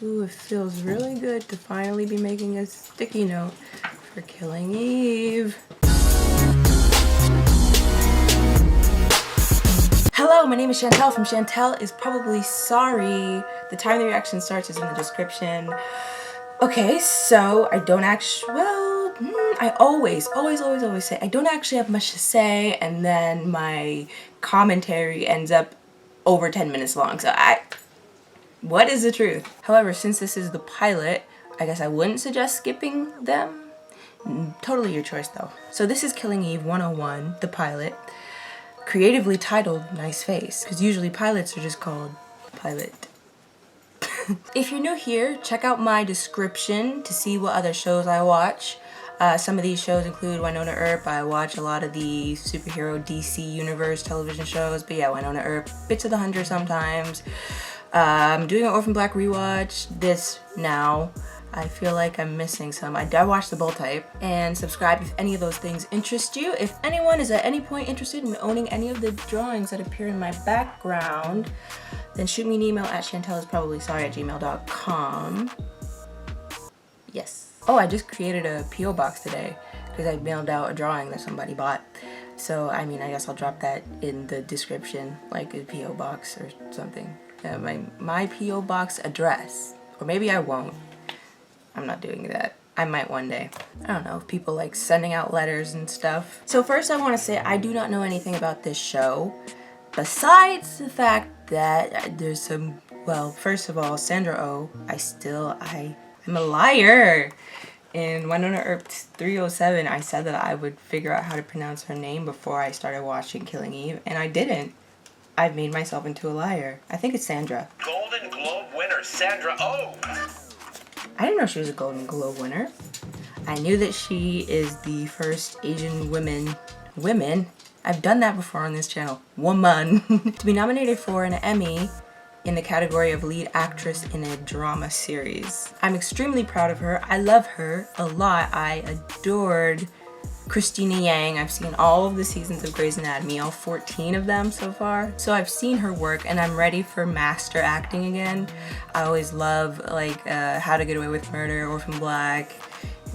Ooh, it feels really good to finally be making a sticky note for Killing Eve. Hello, my name is Shantel from Shantel is Probably Sorry. The time the reaction starts is in the description. Okay, so I don't actually, well, I always say I don't actually have much to say, and then my commentary ends up over 10 minutes long, so what is the truth? However, since this is the pilot, I guess I wouldn't suggest skipping them. Totally your choice though. So this is Killing Eve 101, the pilot, creatively titled Nice Face, because usually pilots are just called pilot. If you're new here, check out my description to see what other shows I watch. Some of these shows include Winona Earp. I watch a lot of the superhero DC Universe television shows, but yeah, Winona Earp, Bits of the Hunter sometimes. I'm doing an Orphan Black rewatch this now. I feel like I'm missing some. I watched The Bold Type, and subscribe if any of those things interest you. If anyone is at any point interested in owning any of the drawings that appear in my background, then shoot me an email at chantelisprobablysorry@gmail.com. Yes. Oh, I just created a P.O. box today because I mailed out a drawing that somebody bought. So, I mean, I guess I'll drop that in the description, like a P.O. box or something. My P.O. box address. Or maybe I won't. I'm not doing that. I might one day. I don't know if people like sending out letters and stuff. So first I want to say I do not know anything about this show. Besides the fact that there's some, well, first of all, Sandra Oh, I'm a liar. In Winona Earp 307, I said that I would figure out how to pronounce her name before I started watching Killing Eve, and I didn't. I've made myself into a liar. I think it's Sandra. Golden Globe winner Sandra Oh. I didn't know she was a Golden Globe winner. I knew that she is the first Asian women, I've done that before on this channel, woman, to be nominated for an Emmy in the category of lead actress in a drama series. I'm extremely proud of her. I love her a lot. I adored Christina Yang. I've seen all of the seasons of Grey's Anatomy, all 14 of them so far. So I've seen her work and I'm ready for master acting again. I always love like How to Get Away with Murder, Orphan Black.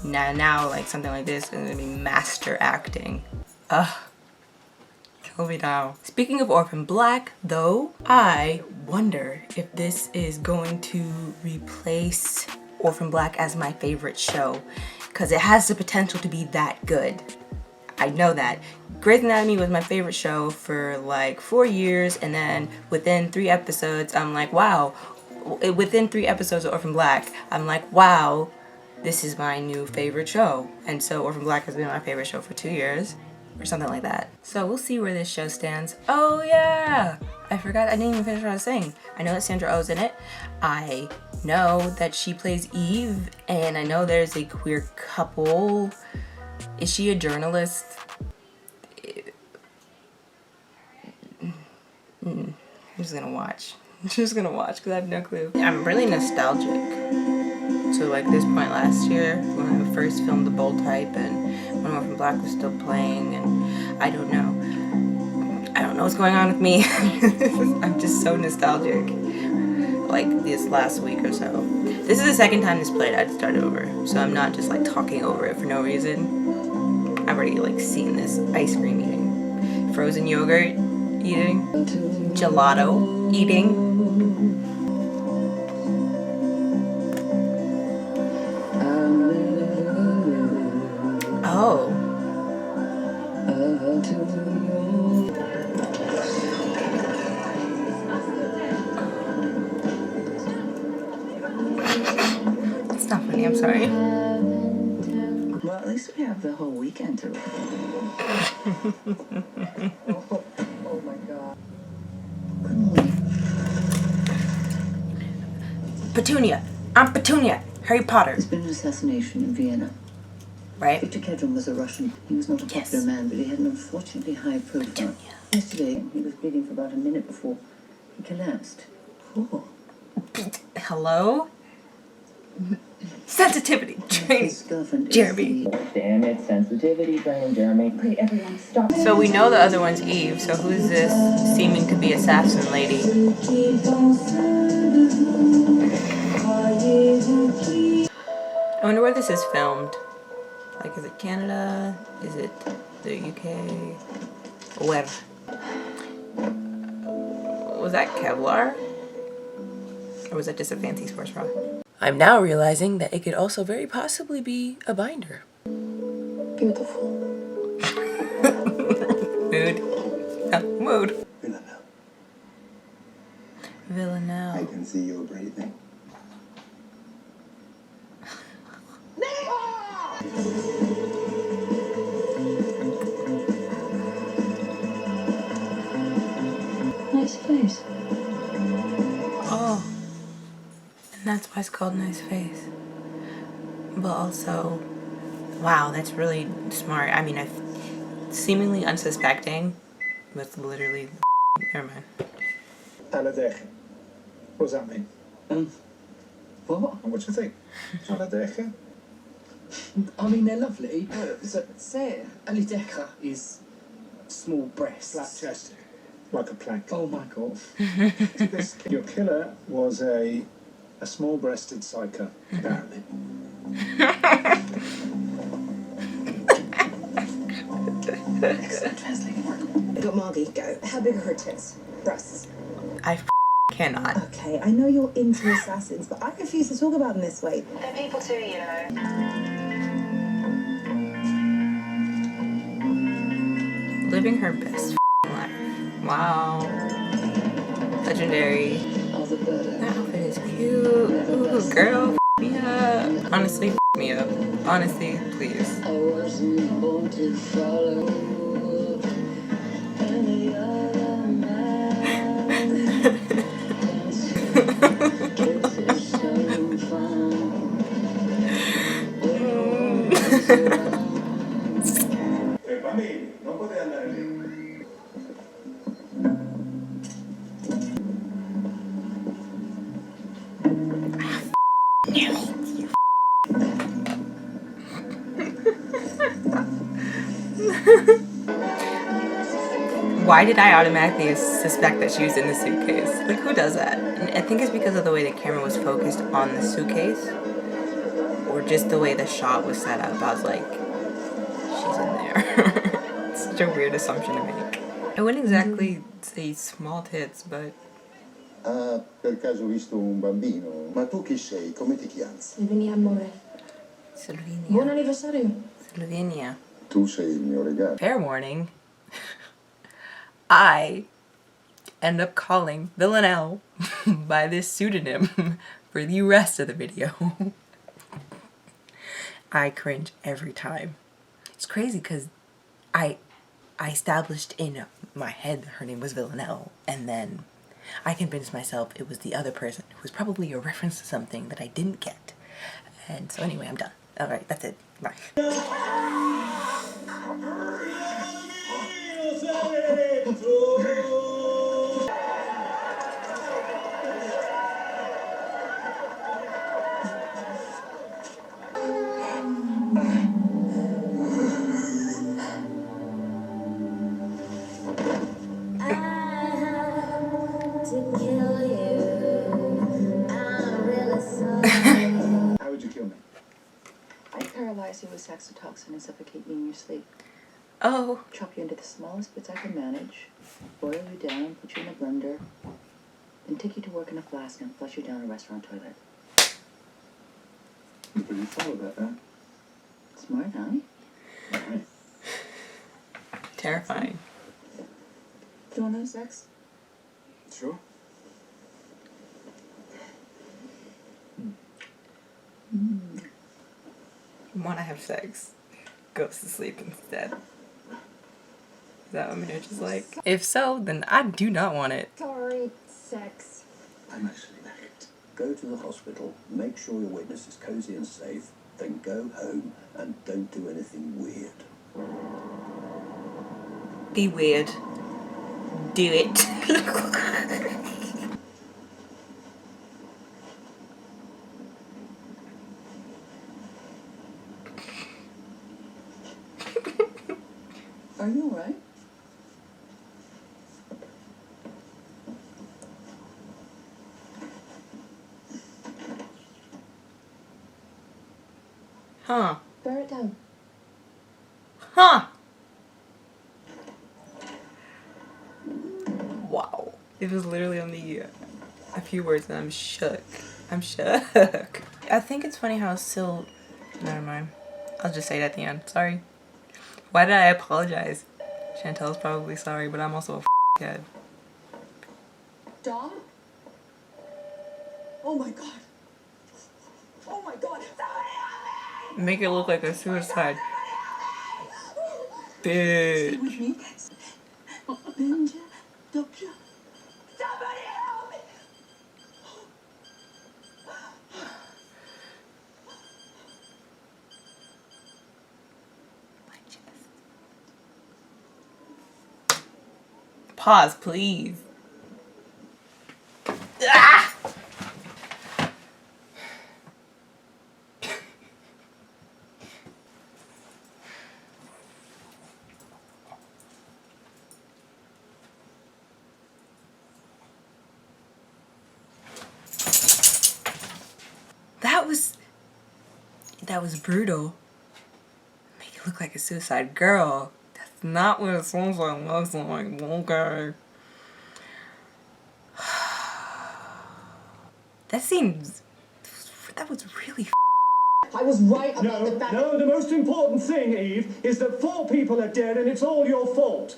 Now like something like this is gonna be master acting. Ugh. Kill me now. Speaking of Orphan Black though, I wonder if this is going to replace Orphan Black as my favorite show, because it has the potential to be that good. I know that. Grey's Anatomy was my favorite show for like 4 years, and then within 3 episodes, I'm like, wow. Within 3 episodes of Orphan Black, I'm like, wow, this is my new favorite show. And so Orphan Black has been my favorite show for 2 years, or something like that. So we'll see where this show stands. Oh yeah! I forgot, I didn't even finish what I was saying. I know that Sandra Oh's in it. I know that she plays Eve, and I know there's a queer couple. Is she a journalist? I'm just gonna watch. I'm just gonna watch because I have no clue. I'm really nostalgic. So like this point last year when I first filmed The Bold Type and when Orphan Black was still playing, and I don't know what's going on with me. I'm just so nostalgic. Like this last week or so. This is the second time this played. I had to start over. So I'm not just like talking over it for no reason. I've already like seen this ice cream eating, frozen yogurt eating, gelato eating. Oh. It's not funny, I'm sorry. Well, at least we have the whole weekend to read. Oh my god. Petunia. I'm Petunia. Harry Potter. There's been an assassination in Vienna. Right? Victor Kedron was a Russian. He was not a popular man, but he had an unfortunately high profile. Petunia. Yesterday, he was bleeding for about a minute before he collapsed. Oh. Hello? Sensitivity training, Jeremy. Damn it, sensitivity training, Jeremy. Okay, everyone, stop. So we know the other one's Eve, so who's this seeming to be assassin lady? I wonder where this is filmed. Like, is it Canada? Is it the UK? Where? Was that Kevlar? Or was that just a fancy sports bra? I'm now realizing that it could also very possibly be a binder. Beautiful. Mood. Oh, mood. Villanelle, I Villanelle. can see you breathing. Nice face. Oh. And that's why it's called Nice Face. But also, wow, that's really smart. I mean, seemingly unsuspecting, but it's literally, never mind. Odece. What does that mean? What? And what do you think? Odece? I mean, they're lovely. So, say it. Alideka is small breasts. Flat chest, like a plank. Oh my god. Your killer was a small-breasted psycho, apparently. Excellent translating work. Go, Margie, go. How big are her tits? Breasts. I cannot. Okay, I know you're into assassins, but I refuse to talk about them this way. They're people too, you know. Living her best life. Wow. Legendary. That outfit is cute. Ooh, girl, me up. Honestly, me up. Honestly, please. I wasn't born to follow any other man. Kisses so fine. Bambini, non potete andare lì. Why did I automatically suspect that she was in the suitcase? Like, who does that? And I think it's because of the way the camera was focused on the suitcase, or just the way the shot was set up. I was like, she's in there. It's such a weird assumption to make. I wouldn't exactly say small tits, but Ha per caso visto un bambino? Ma tu chi sei? Come ti chiami? Slovenia, amore. Buon Slovenia. anniversario. Slovenia. Tu sei il mio regalo. Fair warning. I end up calling Villanelle by this pseudonym for the rest of the video. I cringe every time. It's crazy because I established in my head that her name was Villanelle, and then I convinced myself it was the other person who was probably a reference to something that I didn't get. And so anyway, I'm done. Alright, that's it. Bye. How would you kill me? I'd paralyze you with saxitoxin and suffocate you in your sleep. Oh. Chop you into the smallest bits I can manage, boil you down, put you in a blender, then take you to work in a flask and flush you down a restaurant toilet. You pretty thought about that. Smart, huh? Terrifying. Do you want to have sex? Sure. Want to have sex, goes to sleep instead. Is that what marriage is like? If so, then I do not want it. Sorry, sex. I'm actually knackered. Go to the hospital, make sure your witness is cozy and safe, then go home and don't do anything weird. Be weird. Do it. Are you alright? Huh. Bear it down. Huh. Wow. It was literally only a few words and I'm shook. I'm shook. I think it's funny how never mind. I'll just say it at the end. Sorry. Why did I apologize? Chantel's probably sorry, but I'm also a kid. Dom? Oh my god. Oh my god. Make it look like a suicide. Stay Bitch. with me. Benja, doctor. Somebody help me! Pause, please. Ah! That was brutal. Make it look like a suicide. Girl, that's not what a suicide looks like. Okay. That was really I was right about the fact No, the most important thing, Eve, is that 4 people are dead and it's all your fault.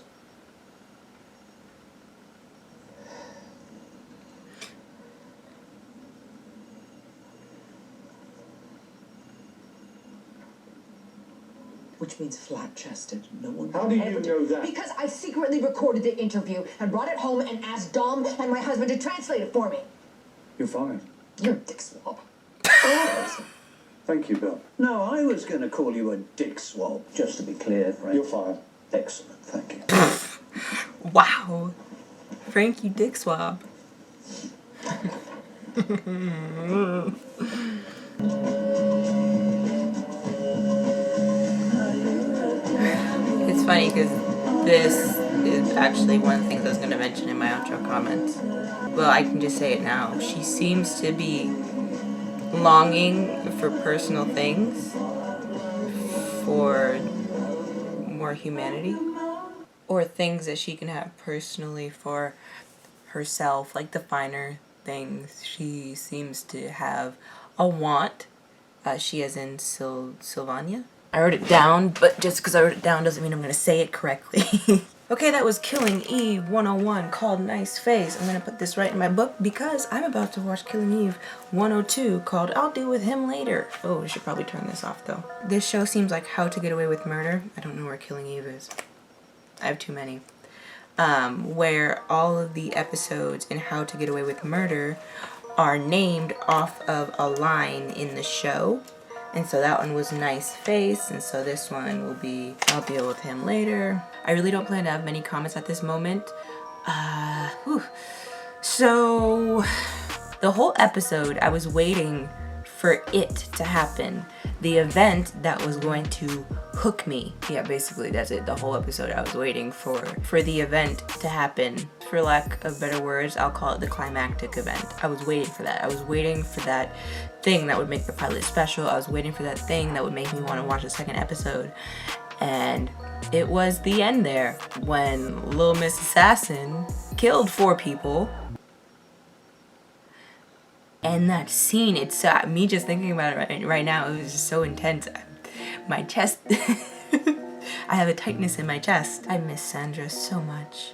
Which means flat-chested. No one. How do you know that? Because I secretly recorded the interview and brought it home and asked Dom and my husband to translate it for me. You're fired. You're a dick swab. Thank you, Bill. No, I was going to call you a dick swab. Just to be clear, Frank. You're fired. Excellent, thank you. wow. Frank, you dick swab. It's funny because this is actually one of the things I was going to mention in my outro comments. Well, I can just say it now. She seems to be longing for personal things, for more humanity, or things that she can have personally for herself, like the finer things. She seems to have a want. She as in Sylvania. I wrote it down, but just because I wrote it down doesn't mean I'm going to say it correctly. Okay, that was Killing Eve 101 called Nice Face. I'm going to put this right in my book because I'm about to watch Killing Eve 102 called I'll Deal With Him Later. Oh, I should probably turn this off though. This show seems like How to Get Away with Murder. I don't know where Killing Eve is. I have too many. Where all of the episodes in How to Get Away with Murder are named off of a line in the show. And so that one was Nice Face, and so this one will be I'll Deal With Him Later. I really don't plan to have many comments at this moment. So the whole episode I was waiting for it to happen. The event that was going to hook me. Yeah, basically that's it. The whole episode I was waiting for the event to happen. For lack of better words, I'll call it the climactic event. I was waiting for that. I was waiting for that thing that would make the pilot special. I was waiting for that thing that would make me want to watch the second episode. And it was the end there when Little Miss Assassin killed 4 people. And that scene, it's me just thinking about it right now, it was just so intense. My chest, I have a tightness in my chest. I miss Sandra so much.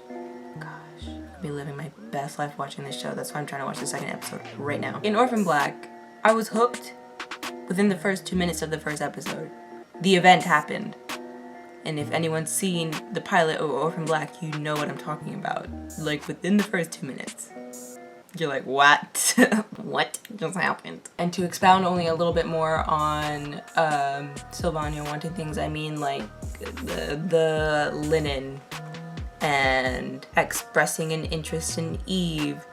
Gosh, I'll be living my best life watching this show. That's why I'm trying to watch the second episode right now. In Orphan Black, I was hooked within the first 2 minutes of the first episode. The event happened. And if anyone's seen the pilot of Orphan Black, you know what I'm talking about. Like within the first 2 minutes. You're like, what? What just happened? And to expound only a little bit more on Sylvania wanting things, I mean like the linen and expressing an interest in Eve,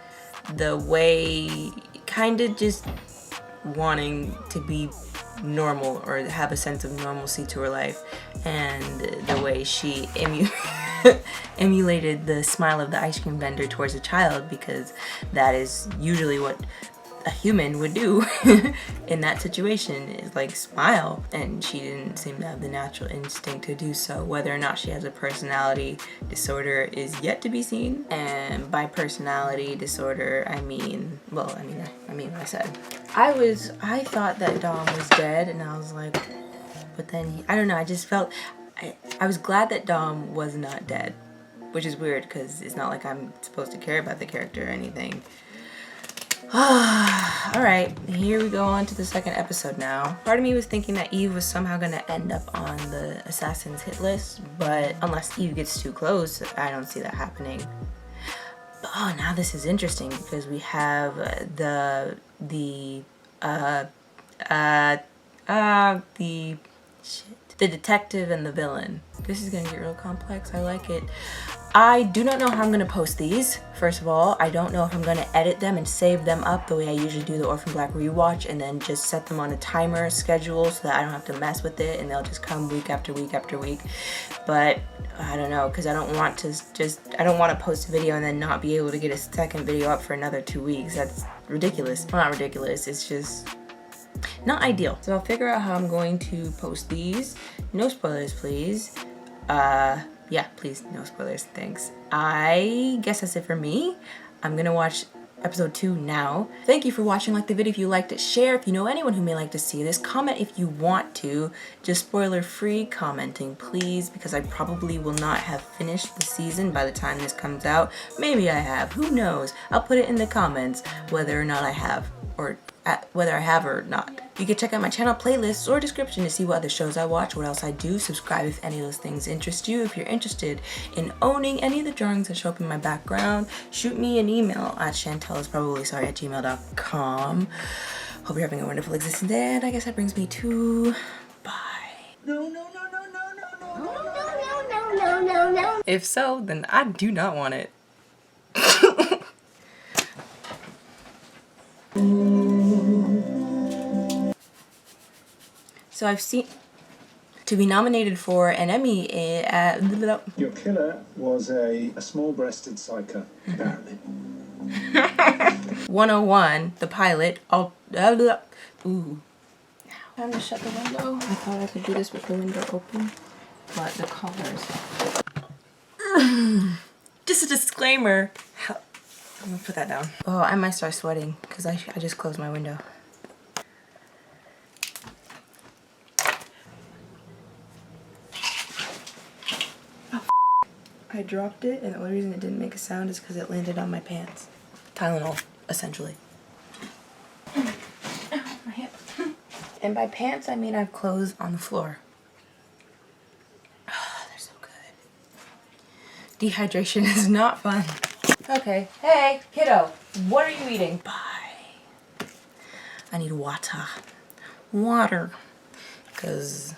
the way kind of just wanting to be normal or have a sense of normalcy to her life, and the way she emulated the smile of the ice cream vendor towards a child, because that is usually what a human would do in that situation, is like smile, and she didn't seem to have the natural instinct to do so. Whether or not she has a personality disorder is yet to be seen, and by personality disorder I mean, well, I mean what I said. I thought that Dom was dead, and I was like, but then I don't know, I just felt I was glad that Dom was not dead, which is weird because it's not like I'm supposed to care about the character or anything. Alright, here we go on to the second episode now. Part of me was thinking that Eve was somehow going to end up on the assassin's hit list, but unless Eve gets too close, I don't see that happening. But oh, now this is interesting because we have the detective and the villain. This is gonna get real complex. I like it. I do not know how I'm gonna post these. First of all, I don't know if I'm gonna edit them and save them up the way I usually do the Orphan Black rewatch, and then just set them on a timer schedule so that I don't have to mess with it and they'll just come week after week after week. But I don't know, because I don't want to post a video and then not be able to get a second video up for another 2 weeks. That's ridiculous. Well, not ridiculous, it's just not ideal. So I'll figure out how I'm going to post these. No spoilers, please. Yeah, please, no spoilers, thanks. I guess that's it for me. I'm gonna watch episode 2 now. Thank you for watching. Like the video if you liked it, share if you know anyone who may like to see this, comment if you want to, just spoiler free commenting please, because I probably will not have finished the season by the time this comes out. Maybe I have, who knows? I'll put it in the comments whether or not I have, or whether I have or not. You can check out my channel playlists or description to see what other shows I watch, what else I do. Subscribe if any of those things interest you. If you're interested in owning any of the drawings that show up in my background, shoot me an email at chantelisprobablysorry@gmail.com. Hope you're having a wonderful existing day, and I guess that brings me to bye. No. If so, then I do not want it. So I've seen to be nominated for an Emmy at Your killer was a small-breasted psycho, apparently. 101, the pilot. Ooh. Time to shut the window. I thought I could do this with the window open, but the colors. Just a disclaimer. I'm gonna put that down. Oh, I might start sweating because I just closed my window. I dropped it, and the only reason it didn't make a sound is because it landed on my pants. Tylenol, essentially. My hip. And by pants, I mean I have clothes on the floor. Oh, they're so good. Dehydration is not fun. Okay, hey, kiddo, what are you eating? Bye. I need water. Water. Because...